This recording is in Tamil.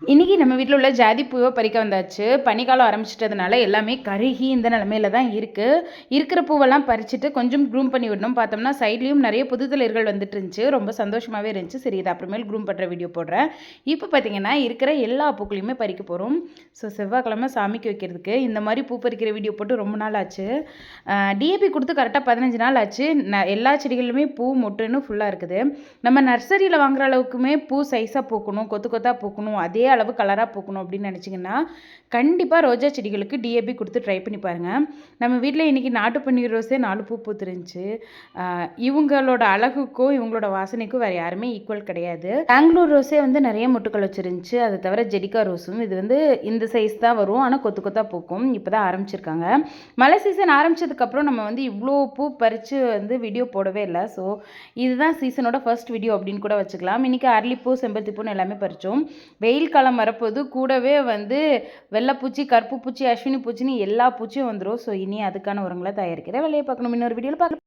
இன்றைக்கி நம்ம வீட்டில் உள்ள ஜாதி பூவை பறிக்க வந்தாச்சு. பனிக்காலம் ஆரம்பிச்சிட்டதுனால எல்லாமே கருகி இந்த நிலமையில தான் இருக்குது. இருக்கிற பூவெல்லாம் பறிச்சுட்டு கொஞ்சம் க்ரூம் பண்ணி விடணும். பார்த்தோம்னா சைட்லேயும் நிறைய புது தளிர்கள் வந்துட்டு இருந்துச்சு. ரொம்ப சந்தோஷமாகவே இருந்துச்சு. சரி, இது அப்புறமேல் க்ரூம் பண்ணுற வீடியோ போடுறேன். இப்போ பார்த்தீங்கன்னா இருக்கிற எல்லா பூக்களையுமே பறிக்க போகிறோம். ஸோ செவ்வாய்க்கிழமை சாமிக்கு வைக்கிறதுக்கு இந்த மாதிரி பூ பறிக்கிற வீடியோ போட்டு ரொம்ப நாள் ஆச்சு. டிஏபி கொடுத்து கரெக்டாக 15 நாள் ஆச்சு. எல்லா செடிகளிலுமே பூ மொட்டுன்னு ஃபுல்லாக இருக்குது. நம்ம நர்சரியில் வாங்குற அளவுக்குமே பூ சைஸாக பூக்கணும், கொத்து கொத்தாக பூக்கணும், அதே அளவு கலராக பூக்கணும் அப்படின்னு நினச்சிங்கன்னா கண்டிப்பாக ரோஜா செடிகளுக்கு டிஏபி கொடுத்து ட்ரை பண்ணி பாருங்கள். நம்ம வீட்டில் இன்றைக்கி நாட்டு பன்னீர் ரோஸே 4 பூ பூத்துருந்துச்சு. இவங்களோட அழகுக்கும் இவங்களோட வாசனைக்கும் வேறு யாருமே ஈக்குவல் கிடையாது. பெங்களூர் ரோஸே வந்து நிறைய மொட்டுக்கள் வச்சுருந்துச்சு. அதை தவிர ஜெடிகா ரோஸும் இது வந்து இந்த சைஸ் தான் வரும், ஆனால் கொத்து கொத்தாக பூக்கும். இப்போ தான் ஆரம்பிச்சிருக்காங்க. மழை சீசன் ஆரம்பித்ததுக்கப்புறம் நம்ம வந்து இவ்வளோ பூ பறித்து வந்து வீடியோ போடவே இல்லை. ஸோ இதுதான் சீசனோட ஃபர்ஸ்ட் வீடியோ அப்படின்னு கூட வச்சுக்கலாம். இன்றைக்கி அரளிப்பூ, செம்பருத்தி பூன்னு எல்லாமே பறித்தோம். வெயில் காலம் வரப்போது கூடவே வந்து வெள்ளைப்பூச்சி, கருப்பு பூச்சி, அஸ்வினி பூச்சின்னு எல்லா பூச்சியும் வந்துடும். ஸோ இனி அதுக்கான உரங்களை தயாரிக்கிற வேலையை பார்க்கணும். இன்னொரு வீடியோவில் பார்க்கலாம்.